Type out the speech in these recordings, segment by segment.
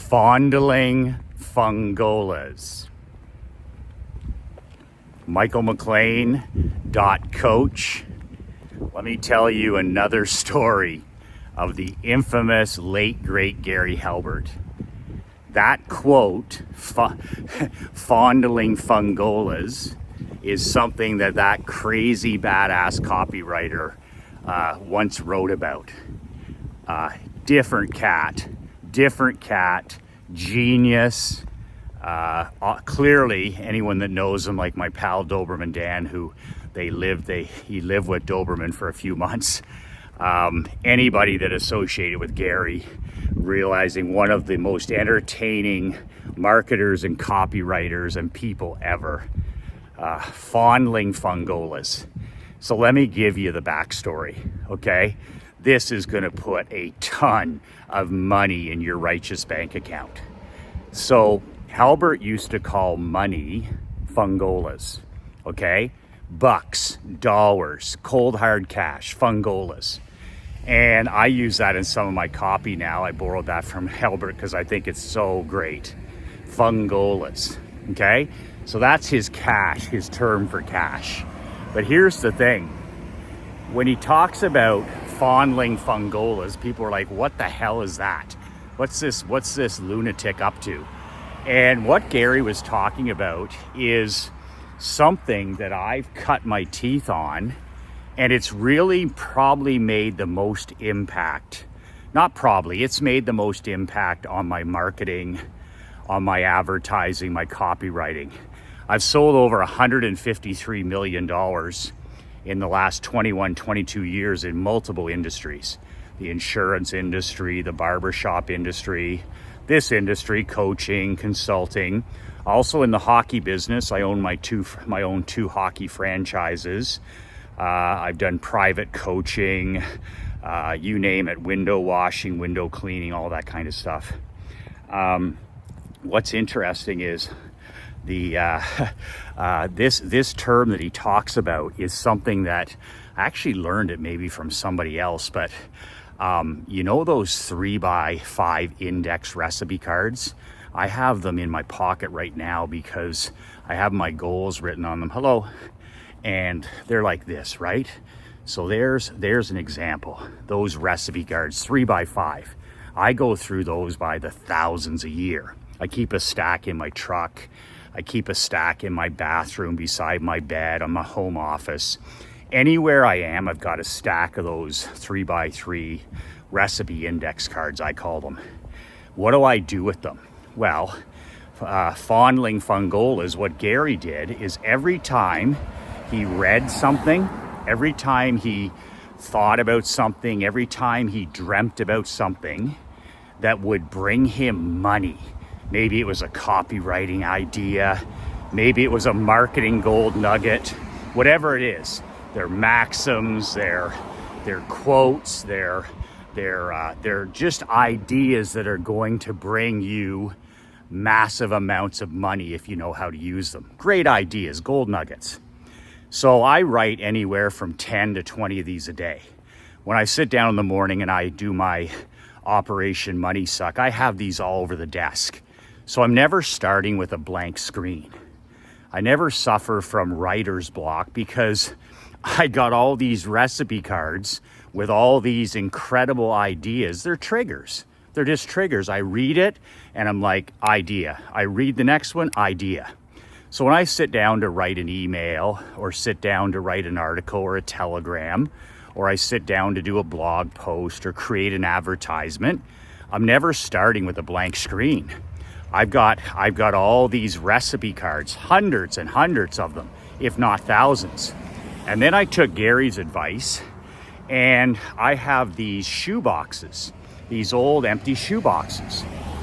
Fondling Fungolas. Michael McLean .coach. Let me tell you another story of the infamous late great Gary Halbert. That quote, fondling fungolas, is something that crazy badass copywriter once wrote about. Different cat, genius. Clearly, anyone that knows him, like my pal Doberman Dan, who he lived with Doberman for a few months. Anybody that associated with Gary, realizing one of the most entertaining marketers and copywriters and people ever. Fondling fungolas. So let me give you the backstory, okay? This is gonna put a ton of money in your righteous bank account. So Halbert used to call money fungolas, okay? Bucks, dollars, cold hard cash, fungolas. And I use that in some of my copy now. I borrowed that from Halbert because I think it's so great. Fungolas, okay? So that's his cash, his term for cash. But here's the thing. When he talks about fondling fungolas, people are like, what the hell is that? What's this lunatic up to? And what Gary was talking about is something that I've cut my teeth on, and it's really probably made the most impact. Not probably, it's made the most impact on my marketing, on my advertising, my copywriting. I've sold over $153 million in the last 21, 22 years in multiple industries. The insurance industry, the barbershop industry, this industry, coaching, consulting. Also in the hockey business, I own my own two hockey franchises. I've done private coaching, you name it, window washing, window cleaning, all that kind of stuff. What's interesting is this term that he talks about is something that I actually learned it maybe from somebody else, but you know those 3x5 index recipe cards? I have them in my pocket right now because I have my goals written on them. Hello. And they're like this, right? So there's an example. Those recipe cards, 3x5. I go through those by the thousands a year. I keep a stack in my truck. I keep a stack in my bathroom beside my bed, on my home office. Anywhere I am, I've got a stack of those 3x3 recipe index cards, I call them. What do I do with them? Well, fondling fungolas, what Gary did is every time he read something, every time he thought about something, every time he dreamt about something that would bring him money, maybe it was a copywriting idea, maybe it was a marketing gold nugget, whatever it is, their maxims, their quotes, they're just ideas that are going to bring you massive amounts of money if you know how to use them. Great ideas, gold nuggets. So I write anywhere from 10 to 20 of these a day. When I sit down in the morning and I do my Operation Money Suck, I have these all over the desk. So I'm never starting with a blank screen. I never suffer from writer's block because I got all these recipe cards with all these incredible ideas. They're triggers. They're just triggers. I read it and I'm like, idea. I read the next one, idea. So when I sit down to write an email or sit down to write an article or a telegram, or I sit down to do a blog post or create an advertisement, I'm never starting with a blank screen. I've got all these recipe cards, hundreds and hundreds of them, if not thousands. And then I took Gary's advice and I have these shoe boxes, these old empty shoe boxes.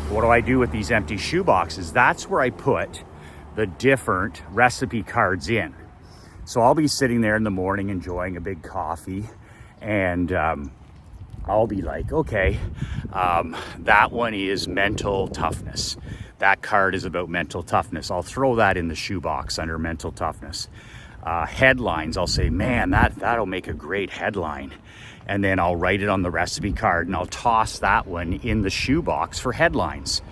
What do I do with these empty shoe boxes? That's where I put the different recipe cards in. So I'll be sitting there in the morning enjoying a big coffee and I'll be like, okay, that one is mental toughness. That card is about mental toughness. I'll throw that in the shoebox under mental toughness. Headlines, I'll say, man, that'll make a great headline. And then I'll write it on the recipe card and I'll toss that one in the shoebox for headlines.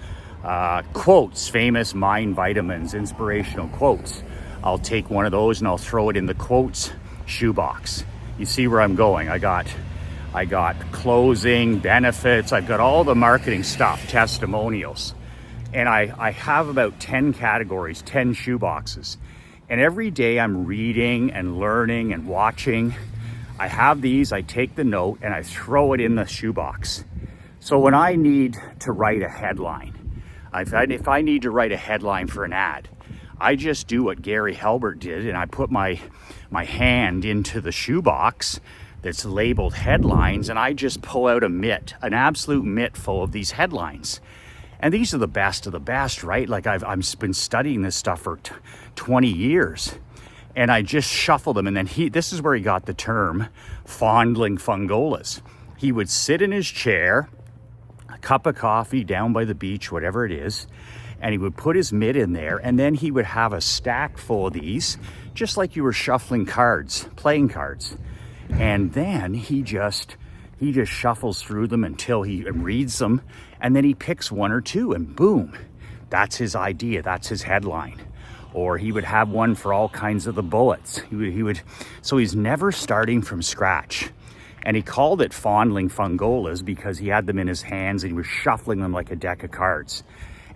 quotes, famous mind vitamins, inspirational quotes. I'll take one of those and I'll throw it in the quotes shoebox. You see where I'm going. I got closing, benefits, I've got all the marketing stuff, testimonials. And I have about 10 categories, 10 shoeboxes. And every day I'm reading and learning and watching. I have these, I take the note and I throw it in the shoebox. So when I need to write a headline, if I need to write a headline for an ad, I just do what Gary Halbert did and I put my hand into the shoebox that's labeled headlines and I just pull out an absolute mitt full of these headlines. And these are the best of the best, right? Like I've been studying this stuff for 20 years and I just shuffle them. And then this is where he got the term Fondling Fungolas. He would sit in his chair, a cup of coffee down by the beach, whatever it is, and he would put his mitt in there and then he would have a stack full of these, just like you were shuffling cards, playing cards. And then he just shuffles through them until he reads them and then he picks one or two and boom, that's his idea, that's his headline. Or he would have one for all kinds of the bullets. So he's never starting from scratch. And he called it Fondling Fungolas because he had them in his hands and he was shuffling them like a deck of cards.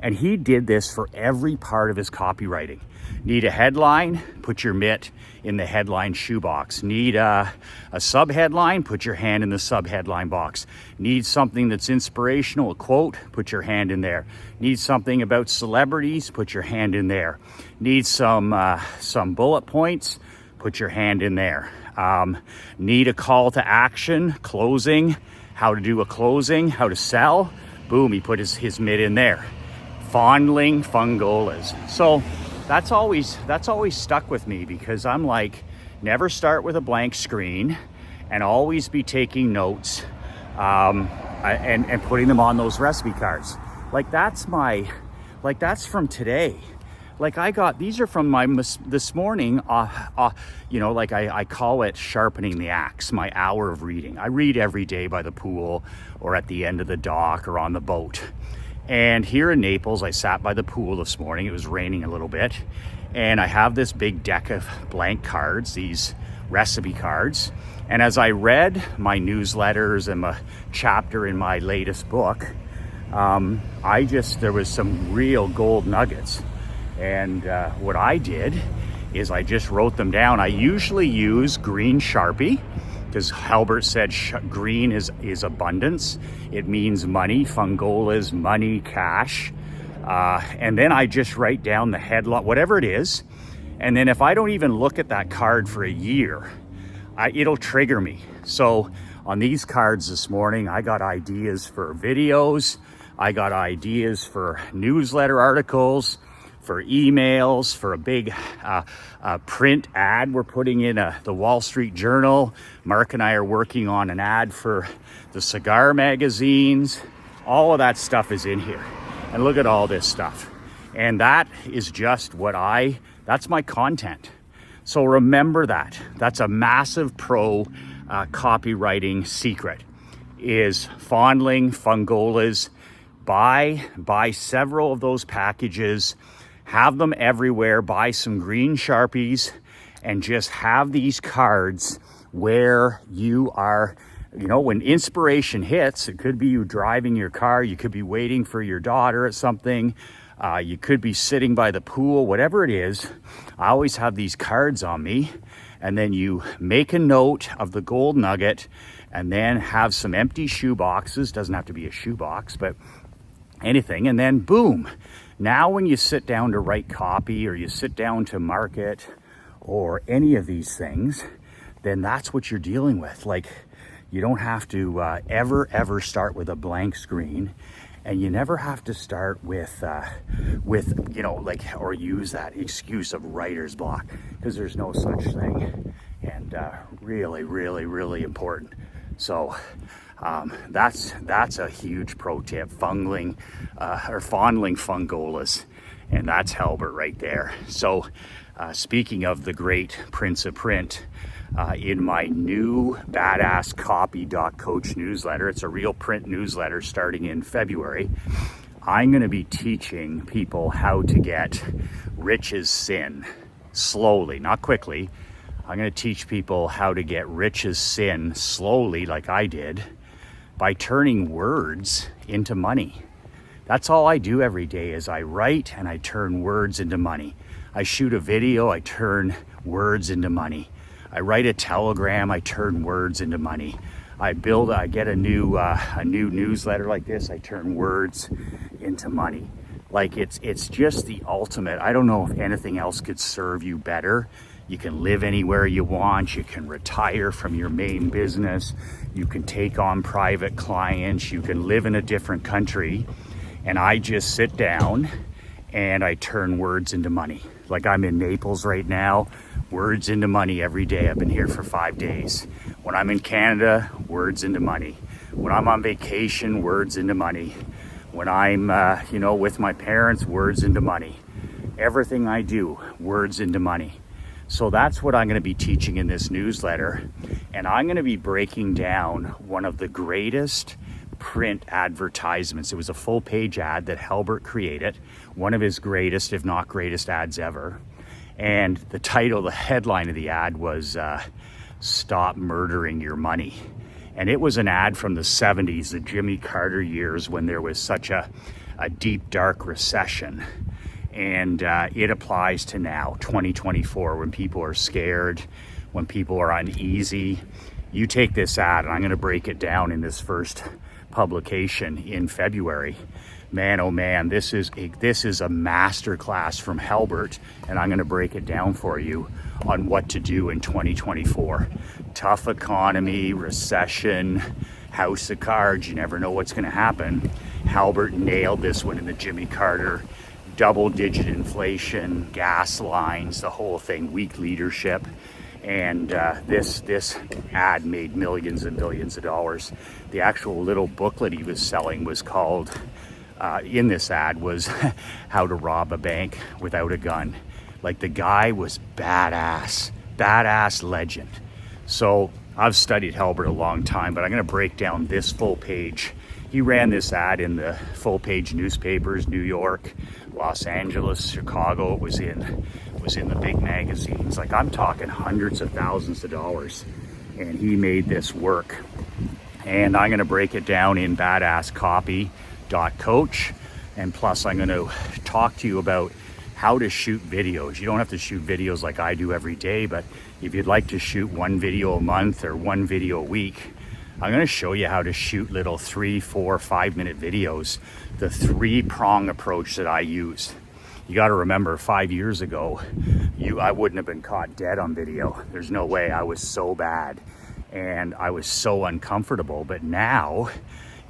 And he did this for every part of his copywriting. Need a headline? Put your mitt in the headline shoebox. Need a sub-headline? Put your hand in the sub-headline box. Need something that's inspirational, a quote? Put your hand in there. Need something about celebrities? Put your hand in there. Need some bullet points? Put your hand in there. Need a call to action, closing, how to do a closing, how to sell? Boom, he put his mitt in there. Fondling Fungolas. So that's always stuck with me because I'm like, never start with a blank screen and always be taking notes and putting them on those recipe cards. Like that's from today. Like these are from this morning, like I call it sharpening the axe, my hour of reading. I read every day by the pool or at the end of the dock or on the boat. And here in Naples, I sat by the pool this morning. It was raining a little bit. And I have this big deck of blank cards, these recipe cards. And as I read my newsletters and a chapter in my latest book, there was some real gold nuggets. And what I did is I just wrote them down. I usually use green Sharpie because Halbert said green is abundance. It means money. Fungolas, money, cash. And then I just write down the headline, whatever it is. And then if I don't even look at that card for a year, it'll trigger me. So on these cards this morning, I got ideas for videos. I got ideas for newsletter articles, for emails, for a big print ad we're putting in the Wall Street Journal. Mark and I are working on an ad for the cigar magazines. All of that stuff is in here. And look at all this stuff. And that is just that's my content. So remember that. That's a massive pro copywriting secret, is Fondling Fungolas. Buy several of those packages. Have them everywhere, buy some green Sharpies, and just have these cards where you are, when inspiration hits. It could be you driving your car, you could be waiting for your daughter at something, you could be sitting by the pool, whatever it is. I always have these cards on me, and then you make a note of the gold nugget, and then have some empty shoe boxes. Doesn't have to be a shoe box, but anything, and then boom. Now when you sit down to write copy or you sit down to market or any of these things, then that's what you're dealing with. Like, you don't have to ever start with a blank screen, and you never have to start with or use that excuse of writer's block, because there's no such thing. And really important. So that's a huge pro tip. Fondling Fungolas, and that's Halbert right there. So speaking of the great Prince of Print, in my new Badass Copy Coach newsletter, it's a real print newsletter starting in February, I'm going to be teaching people how to get rich as sin slowly, not quickly. I'm going to teach people how to get rich as sin slowly, like I did, by turning words into money. That's all I do every day is I write and I turn words into money. I shoot a video, I turn words into money. I write a telegram, I turn words into money. I get a new newsletter like this, I turn words into money. Like it's just the ultimate. I don't know if anything else could serve you better. You can live anywhere you want. You can retire from your main business. You can take on private clients. You can live in a different country. And I just sit down and I turn words into money. Like I'm in Naples right now, words into money every day. I've been here for 5 days. When I'm in Canada, words into money. When I'm on vacation, words into money. When I'm, with my parents, words into money. Everything I do, words into money. So that's what I'm going to be teaching in this newsletter. And I'm going to be breaking down one of the greatest print advertisements. It was a full page ad that Halbert created, one of his greatest, if not greatest ads ever. And the title, the headline of the ad was Stop Murdering Your Money. And it was an ad from the 70s, the Jimmy Carter years, when there was such a deep, dark recession. And it applies to now, 2024, when people are scared, when people are uneasy. You take this ad, and I'm going to break it down in this first publication in February. Man, oh man, this is a masterclass from Halbert, and I'm going to break it down for you on what to do in 2024. Tough economy, recession, house of cards, you never know what's going to happen. Halbert nailed this one in the Jimmy Carter. Double-digit inflation, gas lines, the whole thing, weak leadership. And this ad made millions and billions of dollars. The actual little booklet he was selling was called, in this ad, was How to Rob a Bank Without a Gun. Like, the guy was badass legend. So I've studied Halbert a long time, but I'm going to break down this full page. He ran this ad in the full page newspapers, New York, Los Angeles, Chicago. It was in the big magazines. Like, I'm talking hundreds of thousands of dollars. And he made this work. And I'm going to break it down in badasscopy.coach. And plus, I'm going to talk to you about how to shoot videos. You don't have to shoot videos like I do every day, but if you'd like to shoot one video a month or one video a week, I'm going to show you how to shoot little 3, 4, 5 minute videos, the 3-prong approach that I used. You got to remember, 5 years ago, I wouldn't have been caught dead on video. There's no way. I was so bad and I was so uncomfortable. But now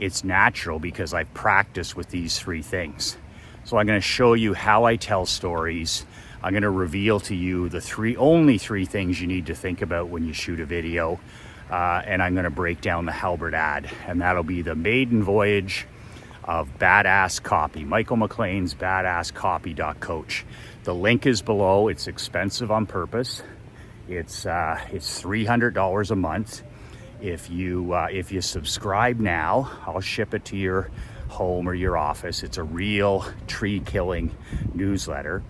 it's natural because I've practiced with these 3 things. So I'm going to show you how I tell stories. I'm going to reveal to you the only three things you need to think about when you shoot a video. And I'm going to break down the Halbert ad, and that'll be the maiden voyage of Badass Copy, Michael McLean's badasscopy.coach. The link is below. It's expensive on purpose. It's $300 a month. If you subscribe now, I'll ship it to your home or your office. It's a real tree-killing newsletter.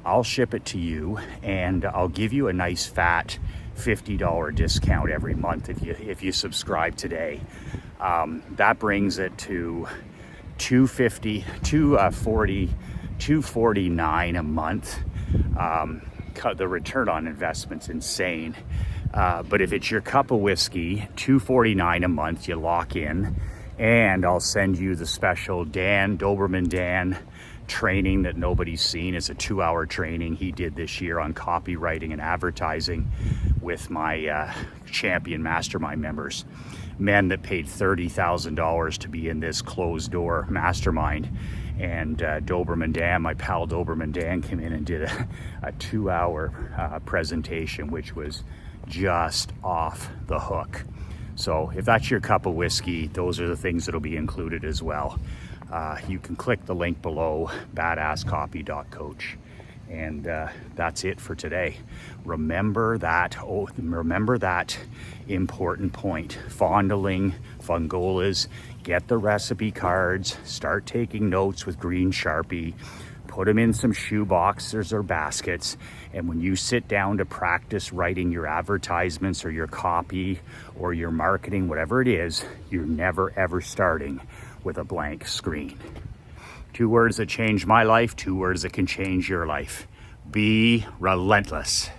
I'll ship it to you, and I'll give you a nice fat $50 discount every month if you subscribe today. That brings it to $249 a month. The return on investment's insane. But if it's your cup of whiskey, $249 a month, you lock in, and I'll send you the special Doberman Dan training that nobody's seen. It's a 2-hour training he did this year on copywriting and advertising with my champion mastermind members, men that paid $30,000 to be in this closed door mastermind. And Doberman Dan, my pal Doberman Dan, came in and did a 2-hour presentation, which was just off the hook. So if that's your cup of whiskey, those are the things that'll be included as well. You can click the link below, badasscopy.coach, And that's it for today. Remember that important point. Fondling Fungolas, get the recipe cards, start taking notes with green Sharpie, put them in some shoe boxes or baskets, and when you sit down to practice writing your advertisements or your copy or your marketing, whatever it is, you're never ever starting with a blank screen. 2 words that changed my life, 2 words that can change your life. Be relentless.